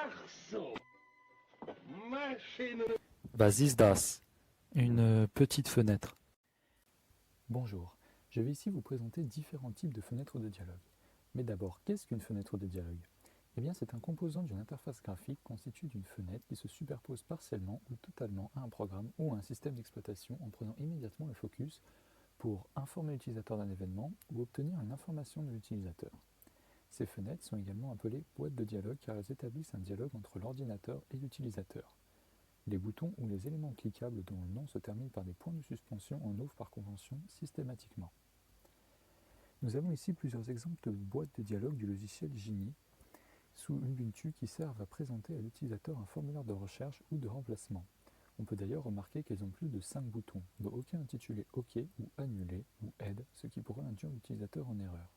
Marceau, machine. Was ist das? Une petite fenêtre. Bonjour, je vais ici vous présenter différents types de fenêtres de dialogue. Mais d'abord, qu'est-ce qu'une fenêtre de dialogue? Eh bien, c'est un composant d'une interface graphique constitué d'une fenêtre qui se superpose partiellement ou totalement à un programme ou à un système d'exploitation en prenant immédiatement le focus pour informer l'utilisateur d'un événement ou obtenir une information de l'utilisateur. Ces fenêtres sont également appelées boîtes de dialogue car elles établissent un dialogue entre l'ordinateur et l'utilisateur. Les boutons ou les éléments cliquables dont le nom se termine par des points de suspension en ouvrent par convention systématiquement. Nous avons ici plusieurs exemples de boîtes de dialogue du logiciel Genie sous Ubuntu qui servent à présenter à l'utilisateur un formulaire de recherche ou de remplacement. On peut d'ailleurs remarquer qu'elles ont plus de 5 boutons, dont aucun intitulé OK ou Annulé ou Aide, ce qui pourrait induire l'utilisateur en erreur.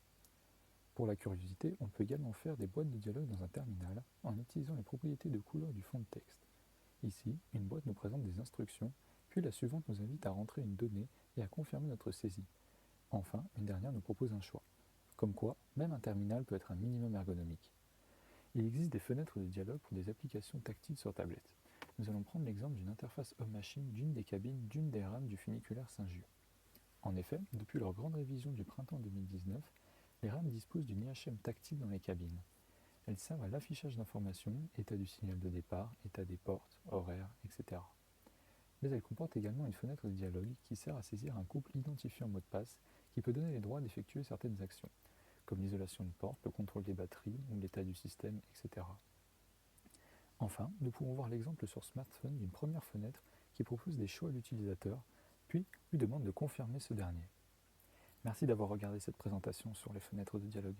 Pour la curiosité, on peut également faire des boîtes de dialogue dans un terminal en utilisant les propriétés de couleur du fond de texte. Ici, une boîte nous présente des instructions, puis la suivante nous invite à rentrer une donnée et à confirmer notre saisie. Enfin, une dernière nous propose un choix. Comme quoi, même un terminal peut être un minimum ergonomique. Il existe des fenêtres de dialogue pour des applications tactiles sur tablette. Nous allons prendre l'exemple d'une interface homme-machine d'une des cabines d'une des rames du funiculaire Saint-Just. En effet, depuis leur grande révision du printemps 2019, les rames disposent d'une IHM tactile dans les cabines. Elles servent à l'affichage d'informations, état du signal de départ, état des portes, horaires, etc. Mais elles comportent également une fenêtre de dialogue qui sert à saisir un couple identifiant mot de passe qui peut donner les droits d'effectuer certaines actions, comme l'isolation de porte, le contrôle des batteries ou l'état du système, etc. Enfin, nous pouvons voir l'exemple sur smartphone d'une première fenêtre qui propose des choix à l'utilisateur, puis lui demande de confirmer ce dernier. Merci d'avoir regardé cette présentation sur les fenêtres de dialogue.